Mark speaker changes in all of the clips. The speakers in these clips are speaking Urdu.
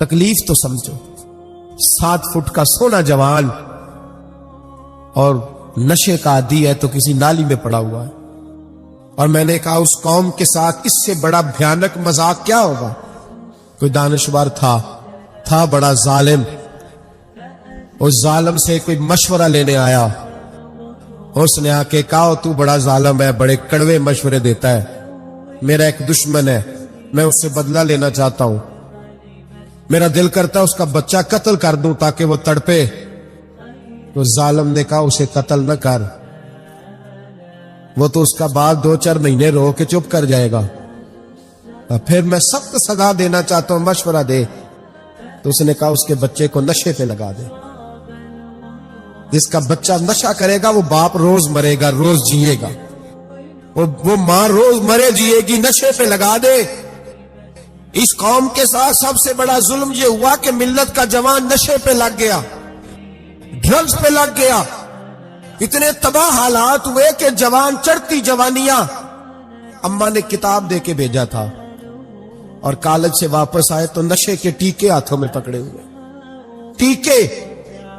Speaker 1: تکلیف تو سمجھو، 7 فٹ کا سونا جوان اور نشے کا عادی ہے تو کسی نالی میں پڑا ہوا ہے. اور میں نے کہا اس قوم کے ساتھ اس سے بڑا بھیانک مذاق کیا ہوگا. کوئی دانشور تھا بڑا ظالم. اس ظالم سے کوئی مشورہ لینے آیا. اس نے آ کے کہا تو بڑا ظالم ہے، بڑے کڑوے مشورے دیتا ہے، میرا ایک دشمن ہے، میں اس سے بدلہ لینا چاہتا ہوں، میرا دل کرتا ہے اس کا بچہ قتل کر دوں تاکہ وہ تڑپے. تو ظالم نے کہا اسے قتل نہ کر، وہ تو اس کا بعد 2-4 مہینے رو کے چپ کر جائے گا. پھر میں سخت سزا دینا چاہتا ہوں، مشورہ دے. تو اس نے کہا اس کے بچے کو نشے پہ لگا دے. جس کا بچہ نشہ کرے گا وہ باپ روز مرے گا، روز جیے گا، وہ ماں روز مرے جیے گی، نشے پہ لگا دے. اس قوم کے ساتھ سب سے بڑا ظلم یہ ہوا کہ ملت کا جوان نشے پہ لگ گیا، ڈرگز پہ لگ گیا. اتنے تباہ حالات ہوئے کہ جوان چڑھتی جوانیاں. اماں نے کتاب دے کے بھیجا تھا اور کالج سے واپس آئے تو نشے کے ٹیکے ہاتھوں میں پکڑے ہوئے، ٹیکے.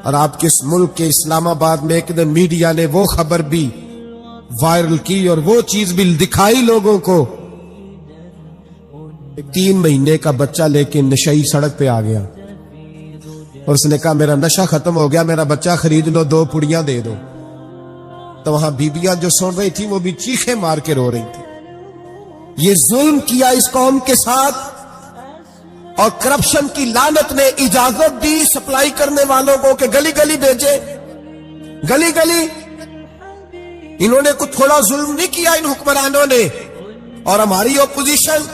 Speaker 1: اور آپ کے اس ملک کے اسلام آباد میں ایک دن میڈیا نے وہ خبر بھی وائرل کی اور وہ چیز بھی دکھائی لوگوں کو. 3 مہینے کا بچہ لے کے نشئی سڑک پہ آ گیا اور اس نے کہا میرا نشہ ختم ہو گیا، میرا بچہ خرید لو، 2 پڑیاں دے دو. تو وہاں بیبیاں جو سن رہی تھی وہ بھی چیخیں مار کے رو رہی تھی. یہ ظلم کیا اس قوم کے ساتھ، اور کرپشن کی لعنت نے اجازت دی سپلائی کرنے والوں کو کہ گلی گلی بھیجے، گلی گلی. انہوں نے کچھ تھوڑا ظلم نہیں کیا ان حکمرانوں نے. اور ہماری اپوزیشن،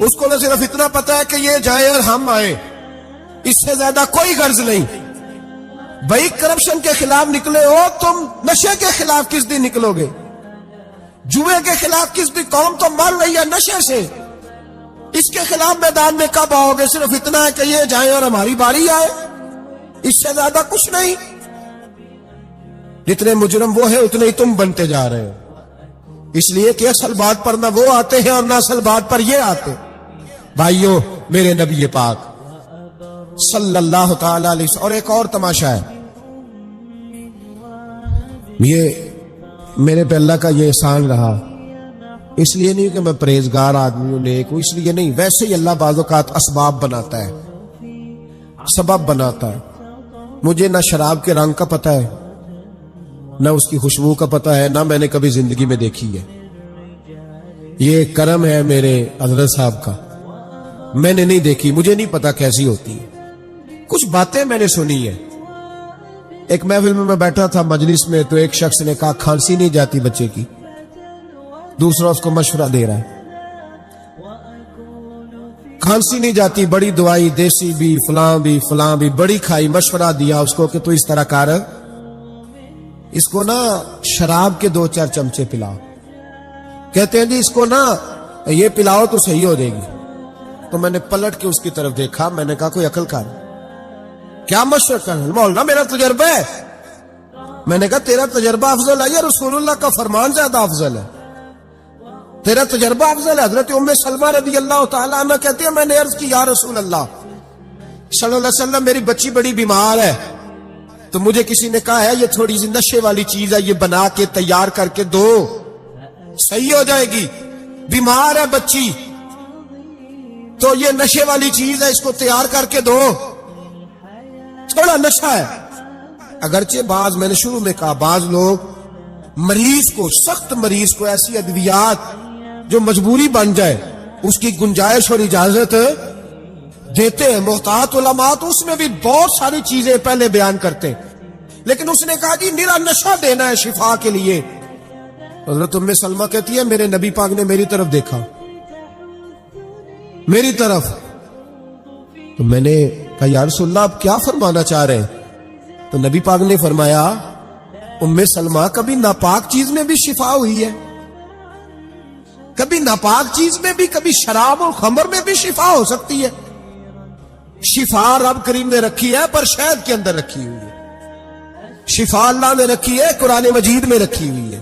Speaker 1: اس کو نہ صرف اتنا پتا ہے کہ یہ جائیں اور ہم آئیں، اس سے زیادہ کوئی غرض نہیں. بھائی کرپشن کے خلاف نکلے ہو تم، نشے کے خلاف کس دن نکلو گے؟ جوئے کے خلاف کس دن؟ قوم تو مر رہی ہے نشے سے، اس کے خلاف میدان میں کب آؤ گے؟ صرف اتنا ہے کہ یہ جائیں اور ہماری باری آئے، اس سے زیادہ کچھ نہیں. جتنے مجرم وہ ہیں اتنے ہی تم بنتے جا رہے ہو، اس لیے کہ اصل بات پر نہ وہ آتے ہیں اور نہ اصل بات پر یہ آتے. بھائیو، میرے نبی پاک صلی اللہ تعالی علیہ وسلم. اور ایک اور تماشا ہے، یہ میرے پہ اللہ کا یہ احسان رہا. اس لیے نہیں کہ میں پرہیزگار آدمی ہوں، نیک ہوں، اس لیے نہیں، ویسے ہی اللہ بعض اوقات اسباب بناتا ہے، سبب بناتا ہے. مجھے نہ شراب کے رنگ کا پتہ ہے، نہ اس کی خوشبو کا پتہ ہے، نہ میں نے کبھی زندگی میں دیکھی ہے. یہ کرم ہے میرے حضرت صاحب کا، میں نے نہیں دیکھی، مجھے نہیں پتا کیسی ہوتی ہے. کچھ باتیں میں نے سنی ہے. ایک محفل میں بیٹھا تھا مجلس میں، تو ایک شخص نے کہا کھانسی نہیں جاتی بچے کی. دوسرا اس کو مشورہ دے رہا ہے، کھانسی نہیں جاتی، بڑی دوائی دیسی بھی فلاں بھی بڑی کھائی، مشورہ دیا اس کو کہ تو اس طرح کر، اس کو نا شراب کے 2-4 چمچے پلاؤ. کہتے ہیں جی اس کو نا یہ پلاؤ تو صحیح ہو جائے گی. تو میں نے پلٹ کے اس کی طرف دیکھا، میں نے کہا کوئی عقل کر، کیا مشورہ کر؟ مولانا میرا تجربہ ہے. میں نے کہا تیرا تجربہ افضل ہے یا رسول اللہ کا فرمان زیادہ افضل ہے؟ تیرا تجربہ افضل ہے. حضرت ام سلمہ رضی اللہ تعالیٰ عنہ کہتی ہے میں نے عرض کی یا رسول اللہ صلی اللہ علیہ وسلم، میری بچی بڑی بیمار ہے، تو مجھے کسی نے کہا ہے یہ تھوڑی سی نشے والی چیز ہے، یہ بنا کے تیار کر کے دو، صحیح ہو جائے گی. بیمار ہے بچی تو یہ نشے والی چیز ہے، اس کو تیار کر کے دو، تھوڑا نشہ ہے. اگرچہ بعض، میں نے شروع میں کہا، بعض لوگ مریض کو، سخت مریض کو ایسی ادویات جو مجبوری بن جائے اس کی گنجائش اور اجازت دیتے ہیں. محتاط علماء تو اس میں بھی بہت ساری چیزیں پہلے بیان کرتے ہیں، لیکن اس نے کہا کہ نرا نشہ دینا ہے شفا کے لیے. حضرت ام سلمہ کہتی ہے میرے نبی پاک نے میری طرف دیکھا، میری طرف. تو میں نے کہا یا رسول اللہ آپ کیا فرمانا چاہ رہے ہیں؟ تو نبی پاک نے فرمایا ام سلمہ کبھی ناپاک چیز میں بھی شفا ہوئی ہے، کبھی ناپاک چیز میں بھی، کبھی شراب اور خمر میں بھی شفا ہو سکتی ہے. شفا رب کریم نے رکھی ہے پر شہد کے اندر رکھی ہوئی ہے، شفا اللہ نے رکھی ہے قرآن مجید میں رکھی ہوئی ہے.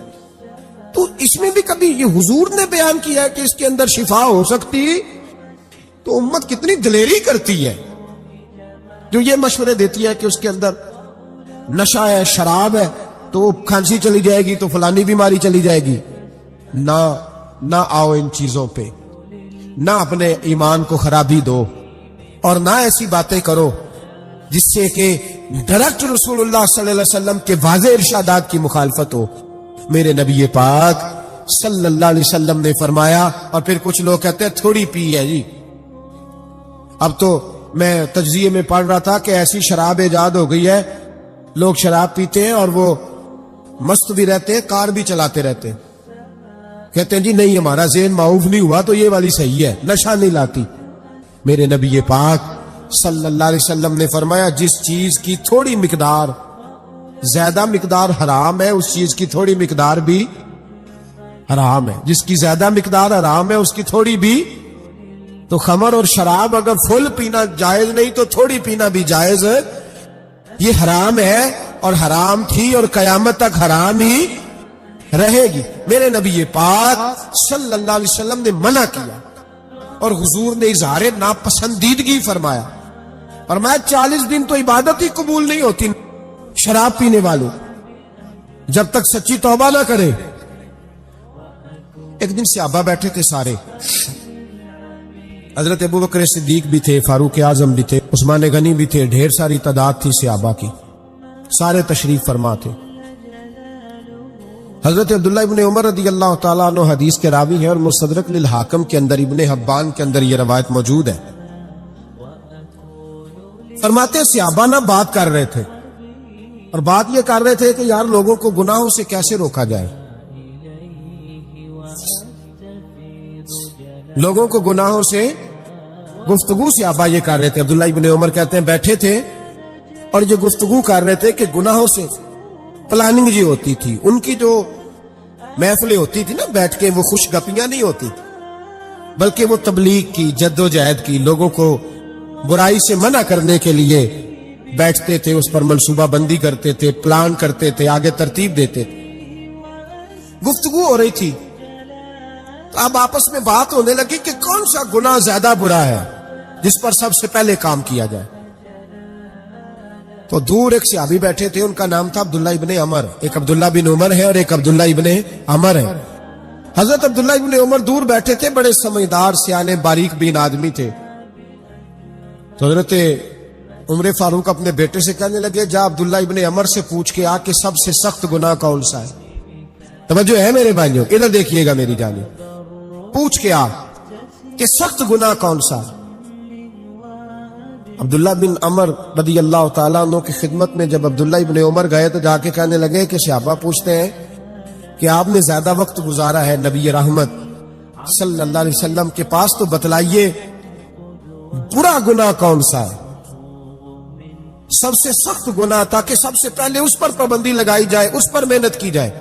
Speaker 1: تو اس میں بھی کبھی یہ حضور نے بیان کیا ہے کہ اس کے اندر شفا ہو سکتی، تو امت کتنی دلیری کرتی ہے. جو یہ مشورے دیتی ہے کہ اس کے اندر نشہ ہے، شراب ہے، تو کھانسی چلی جائے گی، تو فلانی بیماری چلی جائے گی، نہ آؤ ان چیزوں پہ، نہ اپنے ایمان کو خرابی دو، اور نہ ایسی باتیں کرو جس سے کہ ڈائریکٹ رسول اللہ صلی اللہ علیہ وسلم کے واضح ارشادات کی مخالفت ہو۔ میرے نبی پاک صلی اللہ علیہ وسلم نے فرمایا، اور پھر کچھ لوگ کہتے ہیں تھوڑی پی ہے جی۔ اب تو میں تجزیے میں پڑھ رہا تھا کہ ایسی شراب ایجاد ہو گئی ہے، لوگ شراب پیتے ہیں اور وہ مست بھی رہتے ہیں، کار بھی چلاتے رہتے ہیں، کہتے ہیں جی نہیں ہمارا ذہن معاف نہیں ہوا تو یہ والی صحیح ہے، نشہ نہیں لاتی۔ میرے نبی پاک صلی اللہ علیہ وسلم نے فرمایا جس چیز کی تھوڑی مقدار زیادہ مقدار حرام ہے، اس چیز کی تھوڑی مقدار بھی حرام ہے، جس کی زیادہ مقدار حرام ہے اس کی تھوڑی بھی۔ تو خمر اور شراب اگر فل پینا جائز نہیں تو تھوڑی پینا بھی جائز ہے، یہ حرام ہے اور حرام تھی اور قیامت تک حرام ہی رہے گی۔ میرے نبی پاک صلی اللہ علیہ وسلم نے منع کیا، اور حضور نے اظہار ناپسندیدگی فرمایا، اور میں 40 دن تو عبادت ہی قبول نہیں ہوتی شراب پینے والوں جب تک سچی توبہ نہ کرے۔ ایک دن صحابہ بیٹھے تھے سارے، حضرت ابوبکر صدیق بھی تھے، فاروق اعظم بھی تھے، عثمان غنی بھی تھے، ڈھیر ساری تعداد تھی صحابہ کی، سارے تشریف فرما تھے۔ حضرت عبداللہ ابن عمر رضی اللہ تعالیٰ عنہ حدیث کے راوی ہیں، اور مستدرک للحاکم کے اندر، ابن حبان کے اندر یہ روایت موجود ہے۔ فرماتے ہیں صحابہ نہ بات کر رہے تھے، اور بات یہ کر رہے تھے کہ یار لوگوں کو گناہوں سے کیسے روکا جائے، لوگوں کو گناہوں سے گفتگو صحابہ یہ کر رہے تھے۔ عبداللہ ابن عمر کہتے ہیں بیٹھے تھے اور یہ گفتگو کر رہے تھے کہ گناہوں سے پلاننگ جی ہوتی تھی، ان کی جو محفلیں ہوتی تھی نا بیٹھ کے، وہ خوش گپیاں نہیں ہوتی، بلکہ وہ تبلیغ کی، جد و جہد کی، لوگوں کو برائی سے منع کرنے کے لیے بیٹھتے تھے، اس پر منصوبہ بندی کرتے تھے، پلان کرتے تھے، آگے ترتیب دیتے تھے۔ گفتگو ہو رہی تھی تو اب آپس میں بات ہونے لگی کہ کون سا گناہ زیادہ برا ہے جس پر سب سے پہلے کام کیا جائے۔ تو دور ایک صحابی بیٹھے تھے، ان کا نام تھا عبداللہ ابن عمر، ایک عبداللہ بن عمر ہے اور ایک عبداللہ ابن عمر ہے۔ حضرت عبداللہ ابن عمر دور بیٹھے تھے، بڑے سمجھدار سیانے باریک بین آدمی تھے۔ تو حضرت عمر فاروق اپنے بیٹے سے کہنے لگے جا عبداللہ ابن عمر سے پوچھ کے آ کہ سب سے سخت گناہ کون سا ہے۔ توجہ ہے میرے بھائیوں، ادھر دیکھیے گا میری جانب، پوچھ کے آ کہ سخت گناہ کون سا ہے۔ عبداللہ بن عمر رضی اللہ تعالیٰ عنہ کی خدمت میں جب عبداللہ ابن عمر گئے تو جا کے کہنے لگے کہ صحابہ پوچھتے ہیں کہ آپ نے زیادہ وقت گزارا ہے نبی رحمت صلی اللہ علیہ وسلم کے پاس، تو بتلائیے برا گناہ کون سا ہے، سب سے سخت گناہ، تاکہ سب سے پہلے اس پر پابندی لگائی جائے، اس پر محنت کی جائے۔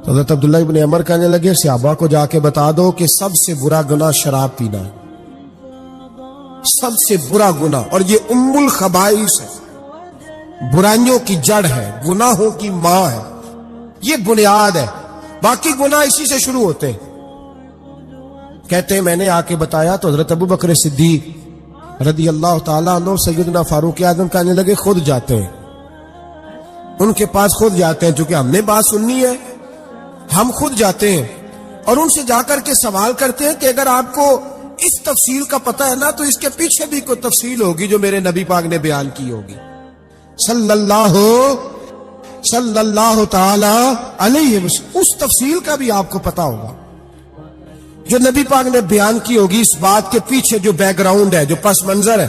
Speaker 1: تو حضرت عبداللہ ابن عمر کہنے لگے صحابہ کو جا کے بتا دو کہ سب سے برا گناہ شراب پینا ہے، سب سے برا گناہ، اور یہ ام الخبائث ہے، برائیوں کی جڑ ہے، گناہوں کی ماں ہے، یہ بنیاد ہے، باقی گناہ اسی سے شروع ہوتے ہیں۔ کہتے ہیں میں نے آ کے بتایا تو حضرت ابوبکر صدیق رضی اللہ تعالیٰ عنہ سیدنا فاروق اعظم کہنے لگے خود جاتے ہیں، ان کے پاس خود جاتے ہیں، چونکہ ہم نے بات سننی ہے، ہم خود جاتے ہیں اور ان سے جا کر کے سوال کرتے ہیں کہ اگر آپ کو اس تفصیل کا پتہ ہے نا تو اس کے پیچھے بھی کوئی تفصیل ہوگی جو میرے نبی پاک نے بیان کی ہوگی صلی اللہ تعالی علیہ وسلم، اس تفصیل کا بھی آپ کو پتہ ہوگا جو نبی پاک نے بیان کی ہوگی، اس بات کے پیچھے جو بیک گراؤنڈ ہے، جو پس منظر ہے۔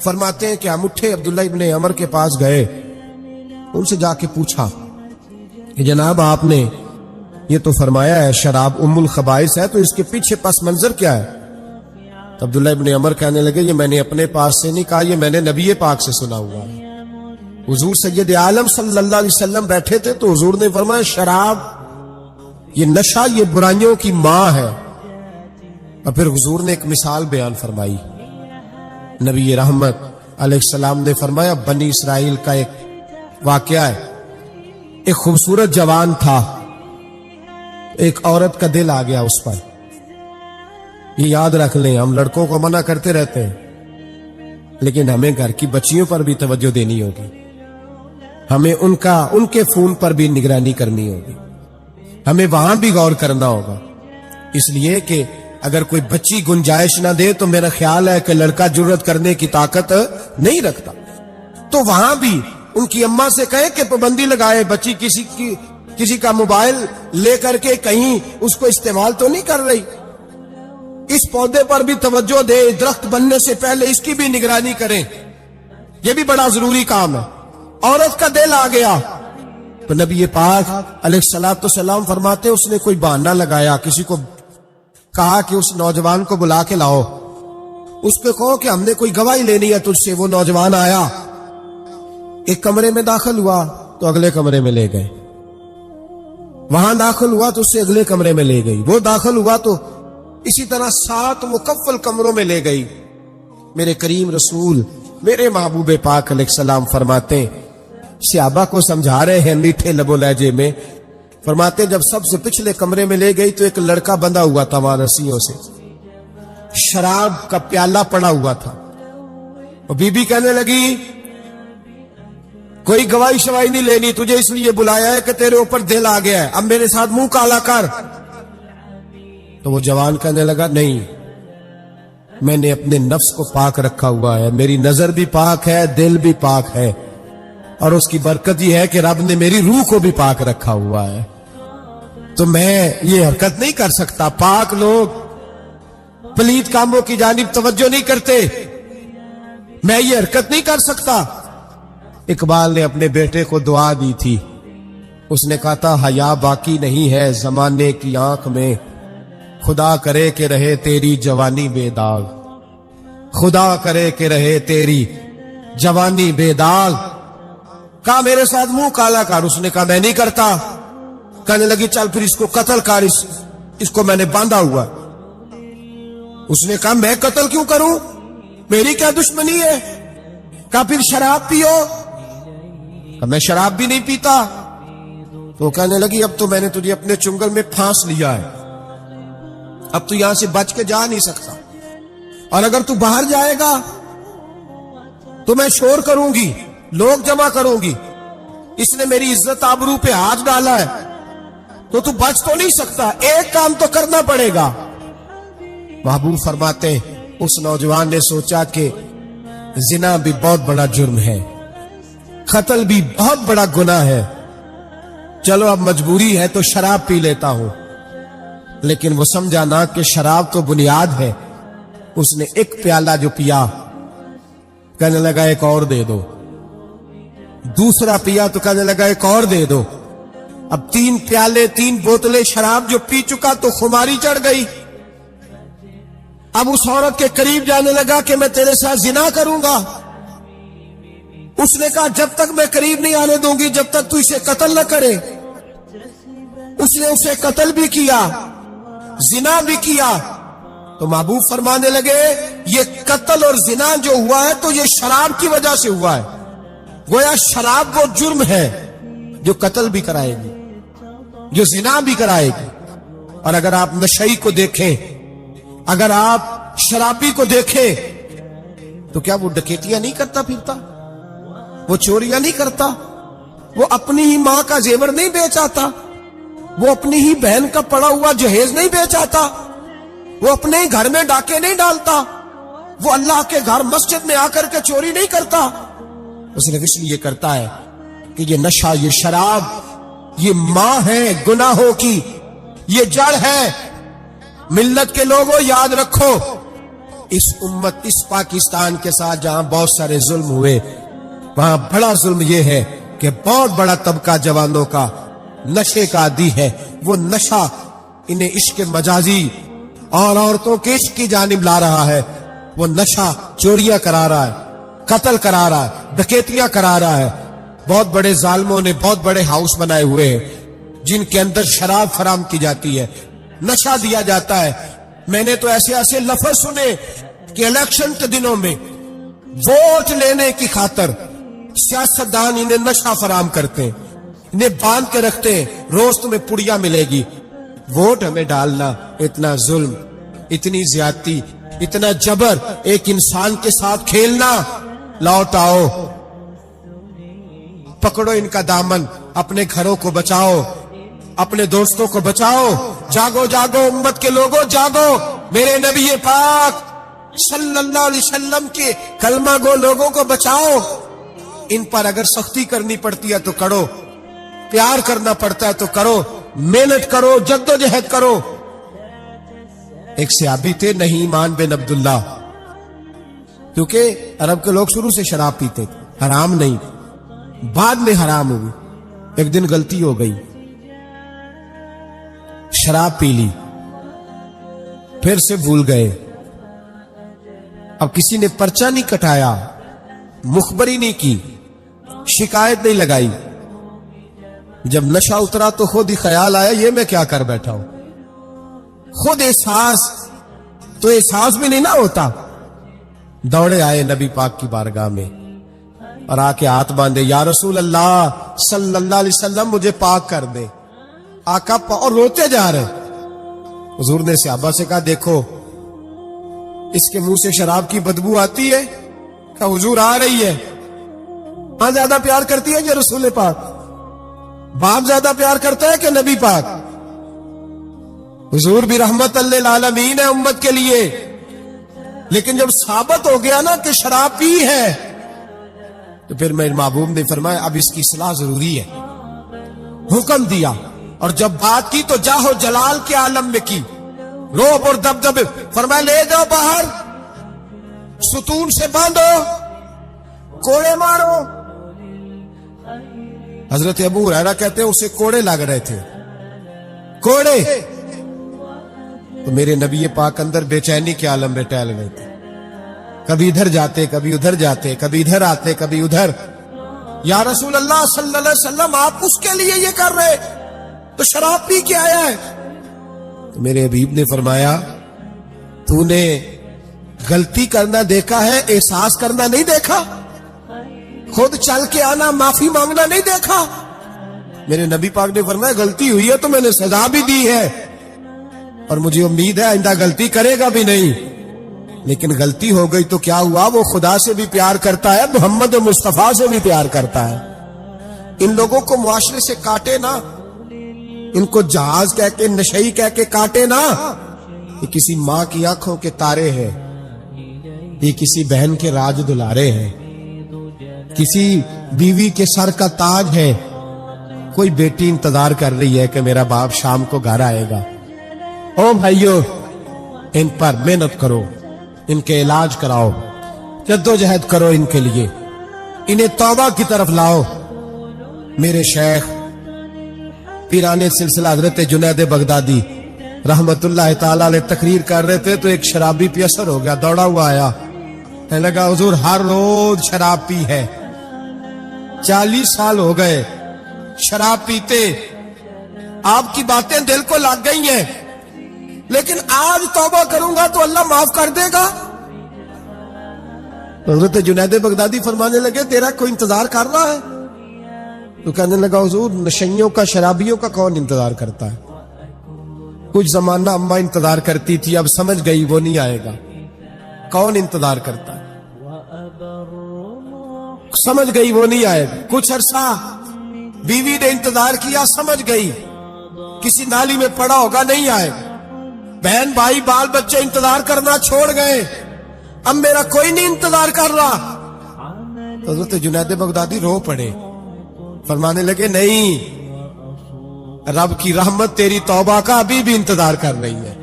Speaker 1: فرماتے ہیں کہ ہم اٹھے، عبداللہ ابن عمر کے پاس گئے، ان سے جا کے پوچھا کہ جناب آپ نے یہ تو فرمایا ہے شراب ام الخبائث ہے، تو اس کے پیچھے پس منظر کیا ہے؟ تو عبداللہ ابن عمر کہنے لگے یہ میں نے اپنے پاس سے نہیں کہا، یہ میں نے نبی پاک سے سنا ہوا ہے۔ حضور سید عالم صلی اللہ علیہ وسلم بیٹھے تھے تو حضور نے فرمایا شراب یہ نشہ، یہ برائیوں کی ماں ہے۔ اور پھر حضور نے ایک مثال بیان فرمائی، نبی رحمت علیہ السلام نے فرمایا بنی اسرائیل کا ایک واقعہ ہے، ایک خوبصورت جوان تھا، ایک عورت کا دل آ گیا اس پر۔ یہ یاد رکھ لیں، ہم لڑکوں کو منع کرتے رہتے ہیں لیکن ہمیں گھر کی بچیوں پر بھی توجہ دینی ہوگی, ہمیں ان کے فون پر بھی نگرانی کرنی ہوگی, ہمیں وہاں بھی غور کرنا ہوگا. اس لیے کہ اگر کوئی بچی گنجائش نہ دے تو میرا خیال ہے کہ لڑکا جرت کرنے کی طاقت نہیں رکھتا. تو وہاں بھی ان کی اماں سے کہے کہ پابندی لگائے, بچی کسی کا موبائل لے کر کے کہیں اس کو استعمال تو نہیں کر رہی, اس پودے پر بھی توجہ دے, درخت بننے سے پہلے اس کی بھی نگرانی کریں. یہ بھی بڑا ضروری کام ہے. عورت کا دل آ گیا تو نبی پاک علیہ الصلوۃ والسلام فرماتے اس نے کوئی بہانہ لگایا, کسی کو کہا کہ اس نوجوان کو بلا کے لاؤ, اس کو کہو کہ ہم نے کوئی گواہی لینی ہے تجھ سے. وہ نوجوان آیا, ایک کمرے میں داخل ہوا تو اگلے کمرے میں لے گئے, وہاں داخل ہوا تو اس سے اگلے کمرے میں لے گئی, وہ داخل ہوا تو اسی طرح 7 مکفل کمروں میں لے گئی. میرے کریم رسول میرے محبوب پاک علیہ السلام فرماتے ہیں, صحابہ کو سمجھا رہے ہیں میٹھے لب و لہجے میں, فرماتے جب سب سے پچھلے کمرے میں لے گئی تو ایک لڑکا بندھا ہوا تھا وہاں رسیوں سے, شراب کا پیالہ پڑا ہوا تھا. اور بی بی کہنے لگی کوئی گواہی شواہی نہیں لینی, تجھے اس لیے بلایا ہے کہ تیرے اوپر دل آ گیا ہے, اب میرے ساتھ منہ کالا کر. تو وہ جوان کہنے لگا نہیں, میں نے اپنے نفس کو پاک رکھا ہوا ہے, میری نظر بھی پاک ہے, دل بھی پاک ہے, اور اس کی برکت یہ ہے کہ رب نے میری روح کو بھی پاک رکھا ہوا ہے, تو میں یہ حرکت نہیں کر سکتا. پاک لوگ پلید کاموں کی جانب توجہ نہیں کرتے, میں یہ حرکت نہیں کر سکتا. اقبال نے اپنے بیٹے کو دعا دی تھی, اس نے کہا تھا حیا باقی نہیں ہے زمانے کی آنکھ میں, خدا کرے کہ رہے تیری جوانی بے داغ, خدا کرے کہ رہے تیری جوانی بے داغ. کہا میرے ساتھ منہ کالا کر, اس نے کہا میں نہیں کرتا. کہنے لگی چل پھر اس کو قتل کر, اس کو میں نے باندھا ہوا. اس نے کہا میں قتل کیوں کروں, میری کیا دشمنی ہے. کہا پھر شراب پیو, کہا میں شراب بھی نہیں پیتا. تو کہنے لگی اب تو میں نے تجھے اپنے چنگل میں پھانس لیا ہے, اب تو یہاں سے بچ کے جا نہیں سکتا, اور اگر تو باہر جائے گا تو میں شور کروں گی, لوگ جمع کروں گی, اس نے میری عزت آبرو پہ ہاتھ ڈالا ہے, تو بچ تو نہیں سکتا, ایک کام تو کرنا پڑے گا. محبوب فرماتے ہیں اس نوجوان نے سوچا کہ زنا بھی بہت بڑا جرم ہے, قتل بھی بہت بڑا گناہ ہے, چلو اب مجبوری ہے تو شراب پی لیتا ہوں. لیکن وہ سمجھا نہ کہ شراب تو بنیاد ہے. اس نے ایک پیالہ جو پیا, کہنے لگا ایک اور دے دو. دوسرا پیا تو کہنے لگا ایک اور دے دو. اب 3 پیالے 3 بوتلیں شراب جو پی چکا تو خماری چڑھ گئی. اب اس عورت کے قریب جانے لگا کہ میں تیرے ساتھ زنا کروں گا. اس نے کہا جب تک میں قریب نہیں آنے دوں گی جب تک تو اسے قتل نہ کرے. اس نے اسے قتل بھی کیا, زنا بھی کیا. تو محبوب فرمانے لگے یہ قتل اور زنا جو ہوا ہے تو یہ شراب کی وجہ سے ہوا ہے. گویا شراب وہ جرم ہے جو قتل بھی کرائے گی, جو زنا بھی کرائے گی. اور اگر آپ نشئی کو دیکھیں, اگر آپ شرابی کو دیکھیں تو کیا وہ ڈکیتیاں نہیں کرتا پھرتا, وہ چوریاں نہیں کرتا, وہ اپنی ہی ماں کا زیور نہیں بیچ آتا, وہ اپنی ہی بہن کا پڑا ہوا جہیز نہیں بیچ آتا, وہ اپنے ہی گھر میں ڈاکے نہیں ڈالتا, وہ اللہ کے گھر مسجد میں آ کر کے چوری نہیں کرتا. اس نے اس لیے کرتا ہے کہ یہ نشہ, یہ شراب, یہ ماں ہے گناہوں کی, یہ جڑ ہے. ملت کے لوگوں یاد رکھو, اس امت, اس پاکستان کے ساتھ جہاں بہت سارے ظلم ہوئے, وہاں بڑا ظلم یہ ہے کہ بہت بڑا طبقہ جوانوں کا نشے کا عادی ہے. وہ نشہ انہیں عشق مجازی اور عورتوں کے عشق کی جانب لا رہا ہے. وہ نشہ چوریاں کرا رہا ہے, قتل کرا رہا ہے, ڈکیتیاں کرا رہا ہے. بہت بڑے ظالموں نے بہت بڑے ہاؤس بنائے ہوئے ہیں جن کے اندر شراب فراہم کی جاتی ہے, نشہ دیا جاتا ہے. میں نے تو ایسے ایسے لفظ سنے کہ الیکشن کے دنوں میں ووٹ لینے کی خاطر سیاستدان انہیں نشہ فراہم کرتے ہیں, انہیں باندھ کے رکھتے ہیں, روز تمہیں پڑیا ملے گی. ووٹ ہمیں ڈالنا اتنا ظلم, اتنی زیادتی, اتنا جبر ایک انسان کے ساتھ کھیلنا. لوٹ آؤ, پکڑو ان کا دامن, اپنے گھروں کو بچاؤ, اپنے دوستوں کو بچاؤ. جاگو جاگو امت کے لوگوں, جاگو. میرے نبی پاک صلی اللہ علیہ وسلم کے کلمہ گو لوگوں کو بچاؤ. ان پر اگر سختی کرنی پڑتی ہے تو کرو, پیار کرنا پڑتا ہے تو کرو, محنت کرو, جدوجہد کرو. ایک صحابی تھے نعمان بن عبداللہ, کیونکہ عرب کے لوگ شروع سے شراب پیتے تھے, حرام نہیں, بعد میں حرام ہوئی. ایک دن غلطی ہو گئی, شراب پی لی, پھر سے بھول گئے. اب کسی نے پرچہ نہیں کٹایا, مخبری نہیں کی, شکایت نہیں لگائی. جب نشہ اترا تو خود ہی خیال آیا یہ میں کیا کر بیٹھا ہوں. خود احساس تو احساس بھی نہیں نہ ہوتا. دوڑے آئے نبی پاک کی بارگاہ میں اور آ کے ہاتھ باندھے, یا رسول اللہ صلی اللہ علیہ وسلم مجھے پاک کر دے. آقا اور روتے جا رہے. حضور نے صحابہ سے کہا دیکھو اس کے منہ سے شراب کی بدبو آتی ہے. کہا حضور آ رہی ہے. ماں زیادہ پیار کرتی ہے یا رسول پاک؟ باپ زیادہ پیار کرتا ہے کہ نبی پاک؟ حضور بھی رحمت للعالمین ہے امت کے لیے, لیکن جب ثابت ہو گیا نا کہ شراب پی ہے تو پھر میرے محبوب نے فرمایا اب اس کی اصلاح ضروری ہے. حکم دیا, اور جب بات کی تو جاہو جلال کے عالم میں کی, روب اور دبدبے. فرمایا لے جاؤ باہر, ستون سے باندھو, کوڑے مارو. حضرت ابو ہریرہ کہتے ہیں اسے کوڑے لگ رہے تھے, کوڑے. تو میرے نبی پاک اندر بے چینی کے عالم میں ٹہل رہے تھے. کبھی ادھر جاتے, کبھی ادھر جاتے, کبھی ادھر آتے, کبھی ادھر. یا رسول اللہ صلی اللہ علیہ وسلم آپ اس کے لیے یہ کر رہے تو شراب پی کے آیا ہے. تو میرے حبیب نے فرمایا تو نے غلطی کرنا دیکھا ہے, احساس کرنا نہیں دیکھا. خود چل کے آنا, معافی مانگنا نہیں دیکھا. میرے نبی پاک نے فرمایا غلطی ہوئی ہے تو میں نے سزا بھی دی ہے, اور مجھے امید ہے آئندہ غلطی کرے گا بھی نہیں. لیکن غلطی ہو گئی تو کیا ہوا, وہ خدا سے بھی پیار کرتا ہے, محمد مصطفیٰ سے بھی پیار کرتا ہے. ان لوگوں کو معاشرے سے کاٹے نا, ان کو جہاز کہہ کے, نشئی کہہ کے کاٹے نا. یہ کسی ماں کی آنکھوں کے تارے ہیں, یہ کسی بہن کے راج دلارے ہیں, کسی بیوی کے سر کا تاج ہے. کوئی بیٹی انتظار کر رہی ہے کہ میرا باپ شام کو گھر آئے گا. او بھائیو, ان پر محنت کرو, ان کے علاج کراؤ, جدوجہد کرو ان کے لیے, انہیں توبہ کی طرف لاؤ. میرے شیخ پیرانے سلسلہ حضرت جنید بغدادی رحمت اللہ تعالی علیہ تقریر کر رہے تھے تو ایک شرابی پہ اثر ہو گیا, دوڑا ہوا آیا, کہنے لگا حضور ہر روز شراب پی ہے, 40 سال ہو گئے شراب پیتے, آپ کی باتیں دل کو لگ گئی ہیں, لیکن آج توبہ کروں گا تو اللہ معاف کر دے گا. حضرت جنید بغدادی فرمانے لگے تیرا کوئی انتظار کر رہا ہے؟ تو کہنے لگا حضور نشئیوں کا, شرابیوں کا کون انتظار کرتا ہے؟ کچھ زمانہ اماں انتظار کرتی تھی, اب سمجھ گئی وہ نہیں آئے گا. کون انتظار کرتا ہے؟ سمجھ گئی وہ نہیں آئے گا. کچھ عرصہ بیوی نے انتظار کیا, سمجھ گئی کسی نالی میں پڑا ہوگا, نہیں آئے گا. بہن بھائی بال بچے انتظار کرنا چھوڑ گئے, اب میرا کوئی نہیں انتظار کر رہا. حضرت جنید بغدادی رو پڑے, فرمانے لگے نہیں, رب کی رحمت تیری توبہ کا ابھی بھی انتظار کر رہی ہے,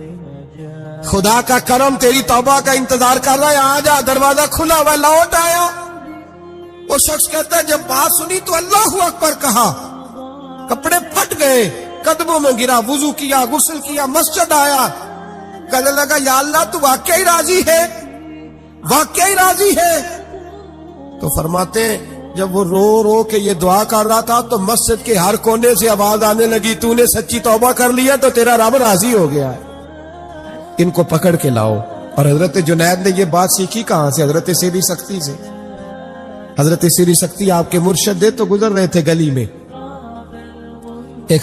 Speaker 1: خدا کا کرم تیری توبہ کا انتظار کر رہا ہے. آ جا, دروازہ کھلا ہوا, لوٹ آیا. وہ شخص کہتا ہے جب بات سنی تو اللہ اکبر کہا, کپڑے پھٹ گئے, قدموں میں گرا, وضو کیا, غسل کیا, مسجد آیا, کہنے لگا یا اللہ تو واقعی راضی ہے, واقعی راضی ہے. تو فرماتے جب وہ رو رو کے یہ دعا کر رہا تھا تو مسجد کے ہر کونے سے آواز آنے لگی تو نے سچی توبہ کر لیا تو تیرا رب راضی ہو گیا ہے, ان کو پکڑ کے لاؤ. اور حضرت جنید نے یہ بات سیکھی کہاں سے؟ حضرت سیری سختی سے. حضرت سیری سختی آپ کے مرشد دے تو گزر رہے تھے گلی میں, ایک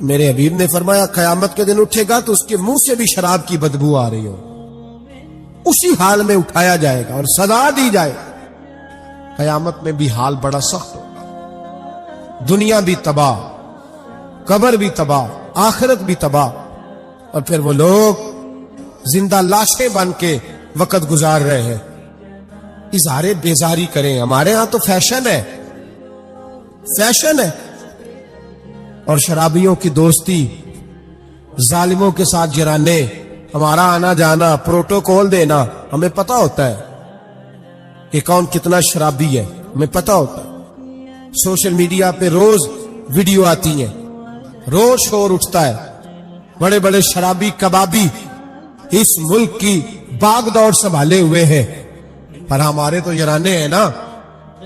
Speaker 1: میرے حبیب نے فرمایا قیامت کے دن اٹھے گا تو اس کے منہ سے بھی شراب کی بدبو آ رہی ہو، اسی حال میں اٹھایا جائے گا اور سزا دی جائے گا۔ قیامت میں بھی حال بڑا سخت ہوگا، دنیا بھی تباہ، قبر بھی تباہ، آخرت بھی تباہ، اور پھر وہ لوگ زندہ لاشیں بن کے وقت گزار رہے ہیں۔ اظہار بیزاری کریں، ہمارے ہاں تو فیشن ہے، فیشن ہے، اور شرابیوں کی دوستی، ظالموں کے ساتھ جرانے، ہمارا آنا جانا، پروٹوکول دینا، ہمیں پتا ہوتا ہے کہ کون کتنا شرابی ہے، ہمیں پتا ہوتا ہے۔ سوشل میڈیا پہ روز ویڈیو آتی ہیں، روز شور اٹھتا ہے، بڑے بڑے شرابی کبابی اس ملک کی باغ دوڑ سنبھالے ہوئے ہیں، پر ہمارے تو یرانے ہیں نا،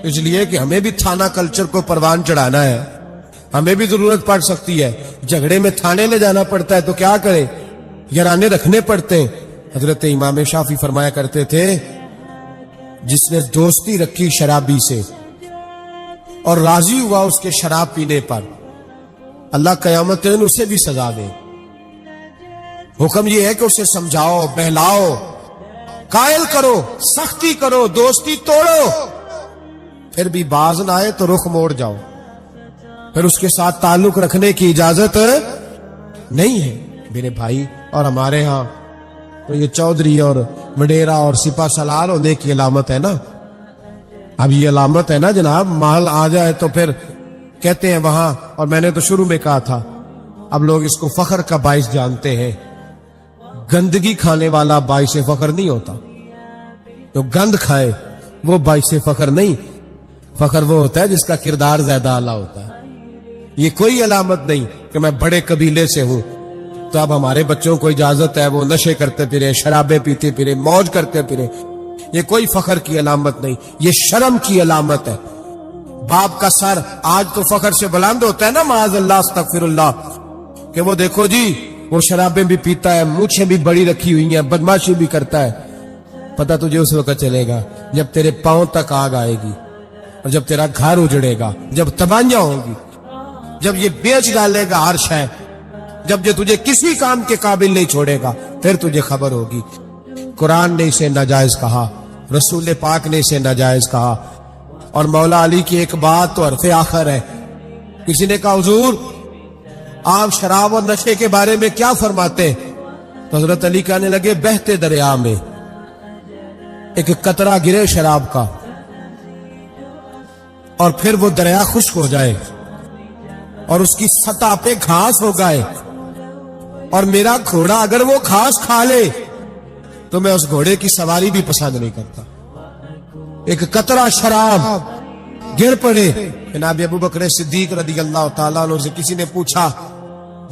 Speaker 1: اس لیے کہ ہمیں بھی تھانہ کلچر کو پروان چڑھانا ہے، ہمیں بھی ضرورت پڑ سکتی ہے، جھگڑے میں تھانے لے جانا پڑتا ہے تو کیا کرے، یرانے رکھنے پڑتے ہیں۔ حضرت امام شافعی فرمایا کرتے تھے جس نے دوستی رکھی شرابی سے اور راضی ہوا اس کے شراب پینے پر، اللہ قیامت کے دن اسے بھی سزا دے۔ حکم یہ ہے کہ اسے سمجھاؤ، بہلاؤ، قائل کرو، سختی کرو، دوستی توڑو، پھر بھی باز نہ آئے تو رخ موڑ جاؤ، پھر اس کے ساتھ تعلق رکھنے کی اجازت نہیں ہے میرے بھائی۔ اور ہمارے ہاں تو یہ چودھری اور وڈیرا اور سپہ سالار ہونے کی علامت ہے نا، اب یہ علامت ہے نا جناب، مال آ جائے تو پھر کہتے ہیں وہاں، اور میں نے تو شروع میں کہا تھا اب لوگ اس کو فخر کا باعث جانتے ہیں۔ گندگی کھانے والا باعث فخر نہیں ہوتا، جو گند کھائے وہ باعث فخر نہیں، فخر وہ ہوتا ہے جس کا کردار زیادہ اعلیٰ ہوتا ہے۔ یہ کوئی علامت نہیں کہ میں بڑے قبیلے سے ہوں تو اب ہمارے بچوں کو اجازت ہے وہ نشے کرتے پھرے، شرابیں پیتے پھرے، موج کرتے پھرے، یہ کوئی فخر کی علامت نہیں، یہ شرم کی علامت ہے۔ باپ کا سر آج تو فخر سے بلند ہوتا ہے نا، معاذ اللہ استغفر اللہ، کہ وہ دیکھو جی وہ شرابیں بھی پیتا ہے، مونچھیں بھی بڑی رکھی ہوئی ہیں، بدماشی بھی کرتا ہے۔ پتہ تجھے اس وقت چلے گا جب تیرے پاؤں تک آگ آئے گی، اور جب تیرا گھر اجڑے گا، جب تباہیاں ہوں گی، جب یہ بیچ ڈالے گا ہر شے، جب یہ تجھے کسی کام کے قابل نہیں چھوڑے گا، پھر تجھے خبر ہوگی۔ قرآن نے اسے ناجائز کہا، رسول پاک نے اسے ناجائز کہا، اور مولا علی کی ایک بات تو حرف آخر ہے۔ کسی نے کہا حضور آپ شراب اور نشے کے بارے میں کیا فرماتے؟ تو حضرت علی کہنے لگے بہتے دریا میں ایک قطرہ گرے شراب کا اور پھر وہ دریا خشک ہو جائے اور اس کی سطح پہ گھاس ہو گئے، اور میرا گھوڑا اگر وہ گھاس کھا لے تو میں اس گھوڑے کی سواری بھی پسند نہیں کرتا۔ ایک قطرہ شراب گر پڑے۔ جناب ابو بکر صدیق رضی اللہ تعالیٰ عنہ سے کسی نے پوچھا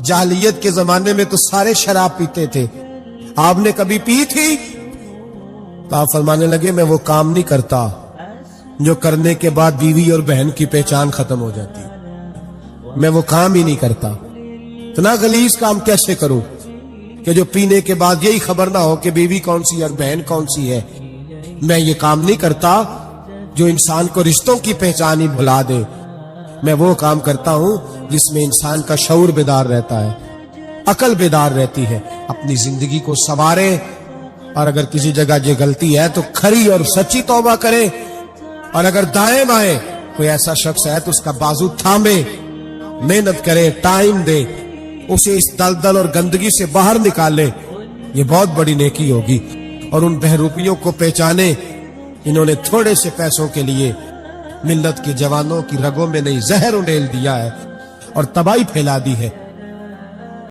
Speaker 1: جاہلیت کے زمانے میں تو سارے شراب پیتے تھے، آپ نے کبھی پی تھی؟ تو آپ فرمانے لگے میں وہ کام نہیں کرتا جو کرنے کے بعد بیوی اور بہن کی پہچان ختم ہو جاتی، میں وہ کام ہی نہیں کرتا۔ اتنا غلیظ کام کیسے کروں کہ جو پینے کے بعد یہی خبر نہ ہو کہ بیوی کون سی اور بہن کون سی ہے۔ میں یہ کام نہیں کرتا جو انسان کو رشتوں کی پہچان ہی بھلا دے، میں وہ کام کرتا ہوں جس میں انسان کا شعور بیدار رہتا ہے، عقل بیدار رہتی ہے، اپنی زندگی کو سنوارے، اور اگر کسی جگہ یہ غلطی ہے تو کھری اور سچی توبہ کرے، اور اگر دائیں بائیں کوئی ایسا شخص ہے تو اس کا بازو تھامے، محنت کرے، ٹائم دے، اسے اس دلدل اور گندگی سے باہر نکالے، یہ بہت بڑی نیکی ہوگی۔ اور ان بہروپیوں کو پہچانے انہوں نے تھوڑے سے پیسوں کے لیے ملت کے جوانوں کی رگوں میں نہیں زہر انڈیل دیا ہے اور تباہی پھیلا دی ہے۔